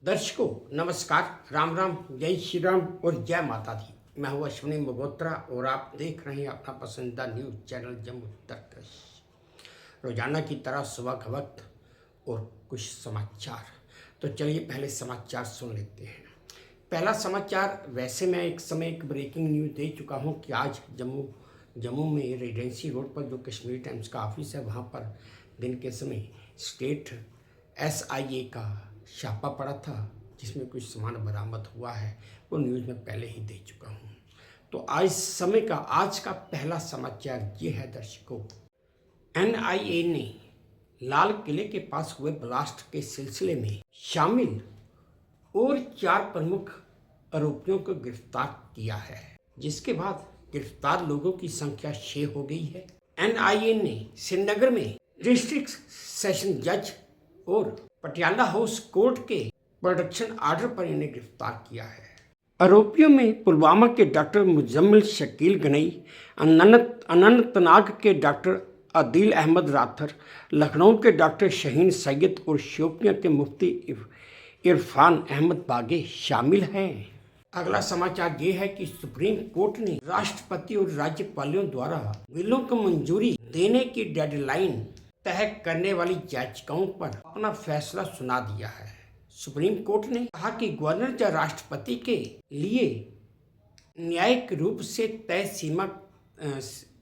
दर्शकों नमस्कार, राम राम, जय श्री राम और जय माता दी। मैं हूँ अश्विनी मगोत्रा और आप देख रहे हैं अपना पसंदीदा न्यूज़ चैनल जम्मू उत्तर प्रदेश। रोजाना की तरह सुबह का वक्त और कुछ समाचार। तो चलिए पहले समाचार सुन लेते हैं। पहला समाचार, वैसे मैं एक समय एक ब्रेकिंग न्यूज़ दे चुका हूँ कि आज जम्मू में रेजिडेंसी रोड पर जो कश्मीर टाइम्स का ऑफिस है वहाँ पर दिन के समय स्टेट SIA का छापा पड़ा था जिसमें कुछ सामान बरामद हुआ है। वो न्यूज़ में पहले ही दे चुका हूँ। तो आज का पहला समाचार ये है दर्शकों, NIA ने लाल किले के पास हुए ब्लास्ट के सिलसिले में शामिल और 4 प्रमुख आरोपियों को गिरफ्तार किया है, जिसके बाद गिरफ्तार लोगों की संख्या 6 हो गई है। NIA ने श्रीनगर में डिस्ट्रिक्ट सेशन जज और पटियाला हाउस कोर्ट के प्रोटेक्शन आर्डर पर इन्हें गिरफ्तार किया है। आरोपियों में पुलवामा के डॉक्टर मुजम्मिल शकील गनई, अनंतनाग के डॉक्टर आदिल अहमद राथर, लखनऊ के डॉक्टर शहीन सैयद और शोपियां के मुफ्ती इरफान अहमद बागे शामिल हैं। अगला समाचार ये है कि सुप्रीम कोर्ट ने राष्ट्रपति और राज्यपालों द्वारा बिलों को मंजूरी देने की डेडलाइन तय करने वाली याचिकाओं पर अपना फैसला सुना दिया है। सुप्रीम कोर्ट ने कहा कि गवर्नर या राष्ट्रपति के लिए न्यायिक रूप से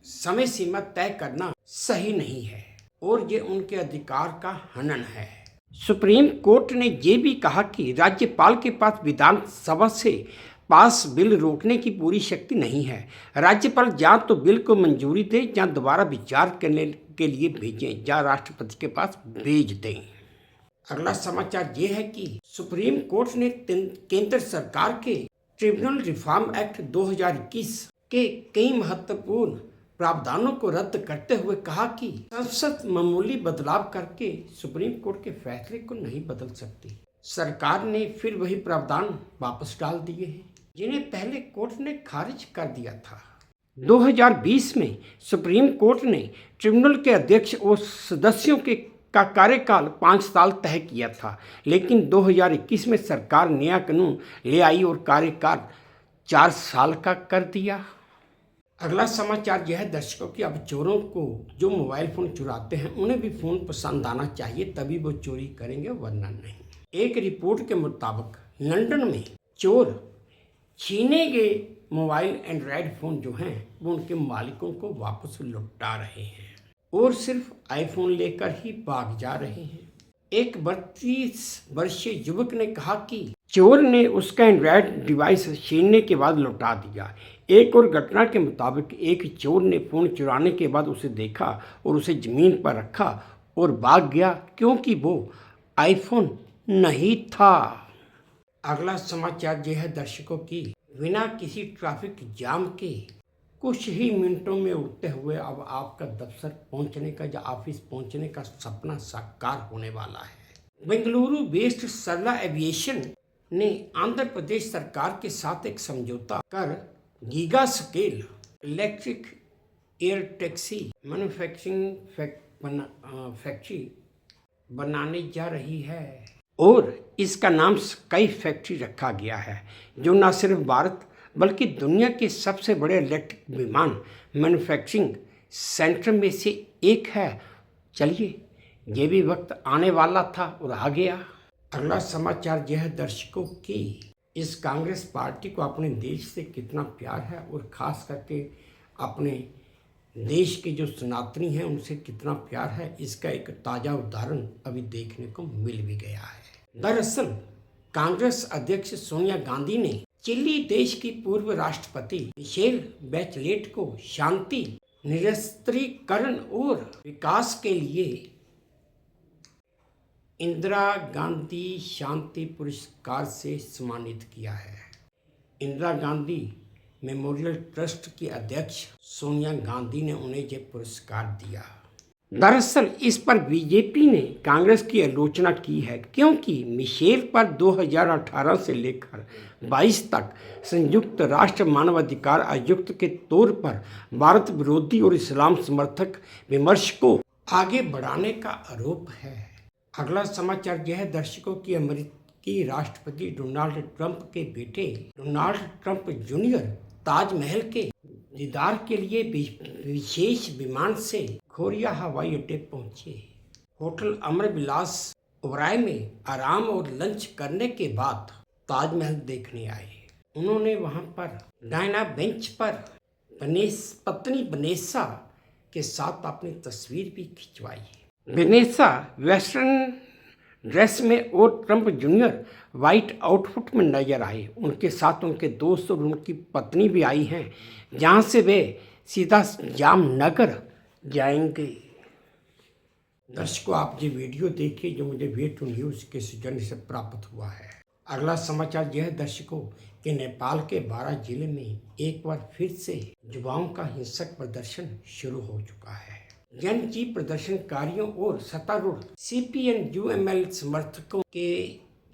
समय सीमा तय करना सही नहीं है और ये उनके अधिकार का हनन है। सुप्रीम कोर्ट ने ये भी कहा कि राज्यपाल के पास विधानसभा से पास बिल रोकने की पूरी शक्ति नहीं है। राज्यपाल या तो बिल को मंजूरी दे या दोबारा विचार करने के लिए भेजें या राष्ट्रपति के पास भेज दें। अगला समाचार ये है कि सुप्रीम कोर्ट ने केंद्र सरकार के ट्रिब्यूनल रिफॉर्म एक्ट 2021 के कई महत्वपूर्ण प्रावधानों को रद्द करते हुए कहा कि संसद मामूली बदलाव करके सुप्रीम कोर्ट के फैसले को नहीं बदल सकती। सरकार ने फिर वही प्रावधान वापस डाल दिए हैं जिन्हें पहले कोर्ट ने खारिज कर दिया था। 2020 में सुप्रीम कोर्ट ने ट्रिब्यूनल के अध्यक्ष और सदस्यों का कार्यकाल 5 साल तय किया था, लेकिन 2021 में सरकार नया कानून ले आई और कार्यकाल 4 साल का कर दिया। अगला समाचार यह है दर्शकों कि अब चोरों को जो मोबाइल फ़ोन चुराते हैं उन्हें भी फ़ोन पसंद आना चाहिए, तभी वो चोरी करेंगे वरना नहीं। एक रिपोर्ट के मुताबिक लंदन में चोर छीने गए मोबाइल एंड्रॉयड फ़ोन जो हैं वो उनके मालिकों को वापस लौटा रहे हैं और सिर्फ आईफोन लेकर ही भाग जा रहे हैं। एक 32 वर्षीय युवक ने कहा कि चोर ने उसका एंड्रॉयड डिवाइस छीनने के बाद लौटा दिया। एक और घटना के मुताबिक एक चोर ने फ़ोन चुराने के बाद उसे देखा और उसे ज़मीन पर रखा और भाग गया क्योंकि वो आईफोन नहीं था। अगला समाचार यह है दर्शकों की बिना किसी ट्रैफिक जाम के कुछ ही मिनटों में उड़ते हुए अब आपका दफ्तर पहुंचने का या ऑफिस पहुंचने का सपना साकार होने वाला है। बेंगलुरु बेस्ड सरला एविएशन ने आंध्र प्रदेश सरकार के साथ एक समझौता कर giga scale electric air taxi manufacturing factory बनाने जा रही है और इसका नाम स्काई फैक्ट्री रखा गया है, जो न सिर्फ भारत बल्कि दुनिया के सबसे बड़े इलेक्ट्रिक विमान मैन्युफैक्चरिंग सेंटर में से एक है। चलिए, ये भी वक्त आने वाला था और आ गया। अगला समाचार यह है दर्शकों की इस कांग्रेस पार्टी को अपने देश से कितना प्यार है और ख़ास करके अपने देश के जो सनातनी हैं उनसे कितना प्यार है, इसका एक ताज़ा उदाहरण अभी देखने को मिल भी गया है। दरअसल कांग्रेस अध्यक्ष सोनिया गांधी ने चिली देश की पूर्व राष्ट्रपति मिशेल बैचलेट को शांति, निरस्त्रीकरण और विकास के लिए इंदिरा गांधी शांति पुरस्कार से सम्मानित किया है। इंदिरा गांधी मेमोरियल ट्रस्ट की अध्यक्ष सोनिया गांधी ने उन्हें यह पुरस्कार दिया। दरअसल इस पर बीजेपी ने कांग्रेस की आलोचना की है क्योंकि मिशेल पर 2018 से लेकर 22 तक संयुक्त राष्ट्र मानवाधिकार आयुक्त के तौर पर भारत विरोधी और इस्लाम समर्थक विमर्श को आगे बढ़ाने का आरोप है। अगला समाचार यह है दर्शकों की कि राष्ट्रपति डोनाल्ड ट्रंप के बेटे डोनाल्ड ट्रंप जूनियर ताजमहल के दीदार के लिए विशेष विमान से खोरिया हवाई अड्डे पहुंचे। होटल अमर विलास ओबराय में आराम और लंच करने के बाद ताजमहल देखने आए। उन्होंने वहां पर डायना बेंच पर पत्नी वनेसा के साथ अपनी तस्वीर भी खिंचवाई। वनेसा वेस्टर्न ड्रेस में और ट्रंप जूनियर वाइट आउटफिट में नजर आए। उनके साथ उनके दोस्त और उनकी पत्नी भी आई हैं, जहां से वे सीधा जामनगर जाएंगे। दर्शकों, आप ये वीडियो देखिए जो मुझे वे2 न्यूज़ के सौजन्य से प्राप्त हुआ है। अगला समाचार यह है दर्शकों कि नेपाल के 12 जिले में एक बार फिर से युवाओं का हिंसक प्रदर्शन शुरू हो चुका है। जनजी प्रदर्शनकारियों और सत्तारूढ़ CPN-UML समर्थकों के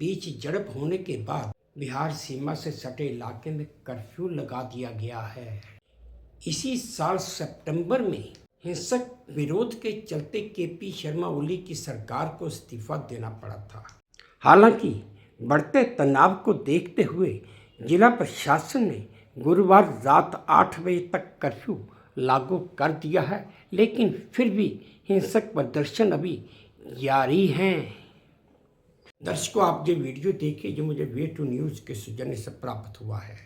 बीच झड़प होने के बाद बिहार सीमा से सटे इलाके में कर्फ्यू लगा दिया गया है। इसी साल सितंबर में हिंसक विरोध के चलते KP शर्मा ओली की सरकार को इस्तीफा देना पड़ा था। हालांकि बढ़ते तनाव को देखते हुए जिला प्रशासन ने गुरुवार रात 8 बजे तक कर्फ्यू लागू कर दिया है, लेकिन फिर भी हिंसक प्रदर्शन अभी जारी हैं। दर्शकों, आप ये वीडियो देखिए जो मुझे वे2 न्यूज़ के सौजन्य से प्राप्त हुआ है।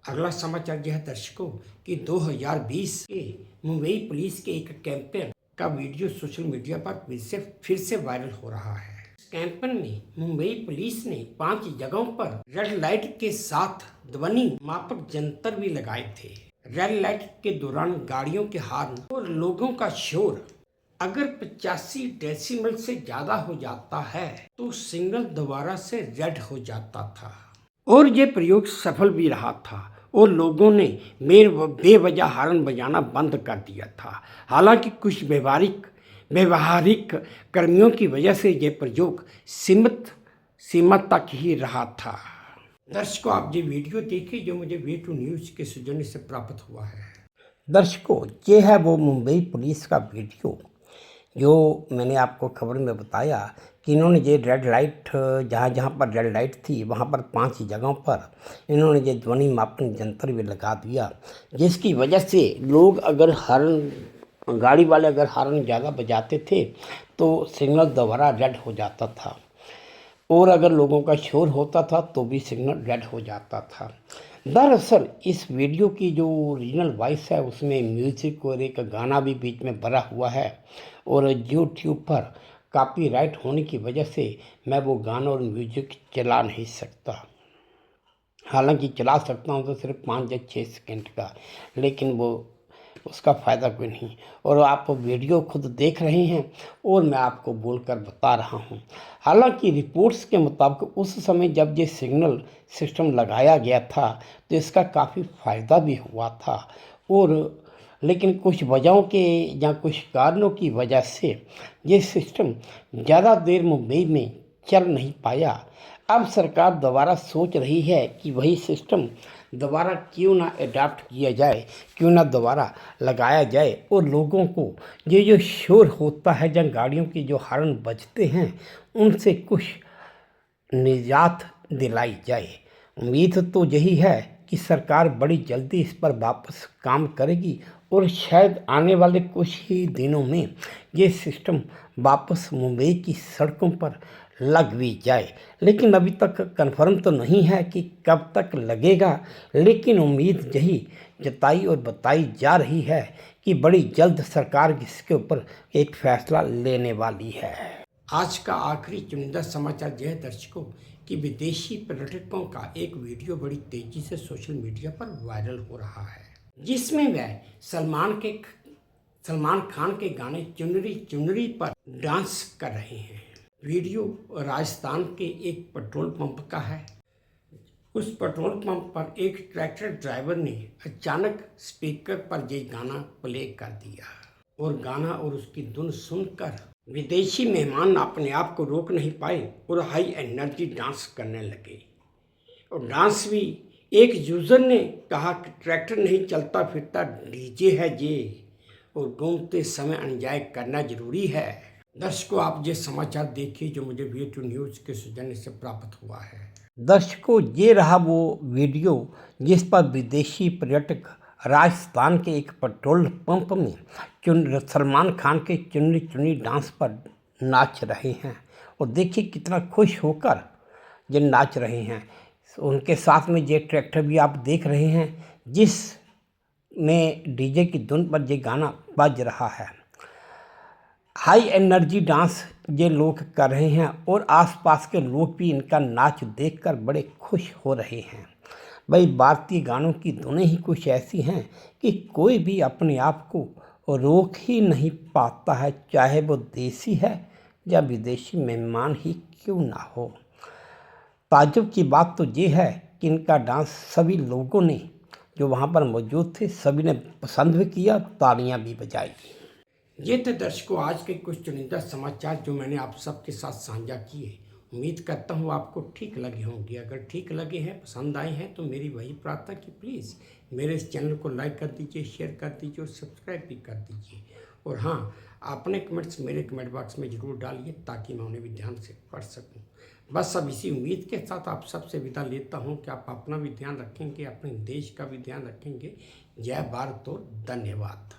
अगला समाचार यह दर्शकों कि 2020 के मुंबई पुलिस के एक कैंपेन का वीडियो सोशल मीडिया पर फिर से वायरल हो रहा है। कैंपेन में मुंबई पुलिस ने 5 जगहों पर रेड लाइट के साथ ध्वनि मापक यंत्र भी लगाए थे। रेड लाइट के दौरान गाड़ियों के हॉर्न और लोगों का शोर अगर 85 डेसिबल से ज्यादा हो जाता है तो सिग्नल दोबारा से रेड हो जाता था और ये प्रयोग सफल भी रहा था और लोगों ने बेवजह हॉर्न बजाना बंद कर दिया था। हालांकि कुछ व्यवहारिक कर्मियों की वजह से यह प्रयोग सीमित सीमा तक ही रहा था। दर्शकों, आप ये वीडियो देखिए जो मुझे वे2 न्यूज़ के सौजन्य से प्राप्त हुआ है। दर्शकों, ये है वो मुंबई पुलिस का वीडियो जो मैंने आपको खबर में बताया कि इन्होंने ये रेड लाइट जहाँ पर रेड लाइट थी वहाँ पर 5 जगहों पर इन्होंने ये ध्वनि मापन यंत्र भी लगा दिया, जिसकी वजह से लोग अगर गाड़ी वाले अगर हॉर्न ज़्यादा बजाते थे तो सिग्नल दोबारा रेड हो जाता था और अगर लोगों का शोर होता था तो भी सिग्नल रेड हो जाता था। दरअसल इस वीडियो की जो ओरिजिनल वॉइस है उसमें म्यूज़िक और एक गाना भी बीच में भरा हुआ है और यूट्यूब पर कॉपीराइट होने की वजह से मैं वो गाना और म्यूज़िक चला नहीं सकता। हालांकि चला सकता हूँ तो सिर्फ 5 या 6 सेकंड का, लेकिन वो उसका फ़ायदा कोई नहीं। और आप वीडियो खुद देख रहे हैं और मैं आपको बोलकर बता रहा हूँ। हालांकि रिपोर्ट्स के मुताबिक उस समय जब ये सिग्नल सिस्टम लगाया गया था तो इसका काफ़ी फ़ायदा भी हुआ था और लेकिन कुछ वजहों के या कुछ कारणों की वजह से ये सिस्टम ज़्यादा देर मुंबई में चल नहीं पाया। अब सरकार दोबारा सोच रही है कि वही सिस्टम दोबारा क्यों ना अडॉप्ट किया जाए, क्यों ना दोबारा लगाया जाए और लोगों को ये जो शोर होता है जब गाड़ियों की जो हॉर्न बजते हैं उनसे कुछ निजात दिलाई जाए। उम्मीद तो यही है कि सरकार बड़ी जल्दी इस पर वापस काम करेगी और शायद आने वाले कुछ ही दिनों में ये सिस्टम वापस मुंबई की सड़कों पर लग भी जाए। लेकिन अभी तक कन्फर्म तो नहीं है कि कब तक लगेगा, लेकिन उम्मीद यही जताई और बताई जा रही है कि बड़ी जल्द सरकार इसके ऊपर एक फैसला लेने वाली है। आज का आखिरी चुनिंदा समाचार यह दर्शकों कि विदेशी पर्यटकों का एक वीडियो बड़ी तेजी से सोशल मीडिया पर वायरल हो रहा है, जिसमें वह सलमान खान के गाने चुनरी चुनरी पर डांस कर रहे हैं। वीडियो राजस्थान के एक पेट्रोल पंप का है। उस पेट्रोल पंप पर एक ट्रैक्टर ड्राइवर ने अचानक स्पीकर पर ये गाना प्ले कर दिया और गाना और उसकी धुन सुनकर विदेशी मेहमान अपने आप को रोक नहीं पाए और हाई एनर्जी डांस करने लगे। और डांस भी एक यूजर ने कहा कि ट्रैक्टर नहीं चलता फिरता डीजे है ये, और घूमते समय एंजॉय करना जरूरी है। दर्शकों, आप ये समाचार देखिए जो मुझे वी2 न्यूज़ के सौजन्य से प्राप्त हुआ है। दर्शकों, ये रहा वो वीडियो जिस पर विदेशी पर्यटक राजस्थान के एक पेट्रोल पंप में सलमान खान के चुन्नी चुन्नी डांस पर नाच रहे हैं। और देखिए कितना खुश होकर ये नाच रहे हैं। उनके साथ में ये ट्रैक्टर भी आप देख रहे हैं जिस में डीजे की धुन पर ये गाना बज रहा है। हाई एनर्जी डांस ये लोग कर रहे हैं और आसपास के लोग भी इनका नाच देखकर बड़े खुश हो रहे हैं। भाई, भारतीय गानों की धुनें ही कुछ ऐसी हैं कि कोई भी अपने आप को रोक ही नहीं पाता है, चाहे वो देसी है या विदेशी मेहमान ही क्यों ना हो। ताज्जुब की बात तो ये है कि इनका डांस सभी लोगों ने जो वहाँ पर मौजूद थे सभी ने पसंद भी किया, तालियां भी बजाई। ये थे दर्शकों आज के कुछ चुनिंदा समाचार जो मैंने आप सबके साथ साझा किए। उम्मीद करता हूँ आपको ठीक लगे होंगे। अगर ठीक लगे हैं, पसंद आए हैं, तो मेरी वही प्रार्थना कि प्लीज़ मेरे इस चैनल को लाइक कर दीजिए, शेयर कर दीजिए और सब्सक्राइब भी कर दीजिए। और हाँ, अपने कमेंट्स मेरे कमेंट बॉक्स में ज़रूर डालिए ताकि मैं उन्हें भी ध्यान से पढ़ सकूँ। बस अब इसी उम्मीद के साथ आप सबसे विदा लेता हूँ कि आप अपना भी ध्यान रखेंगे, अपने देश का भी ध्यान रखेंगे। जय भारत और धन्यवाद।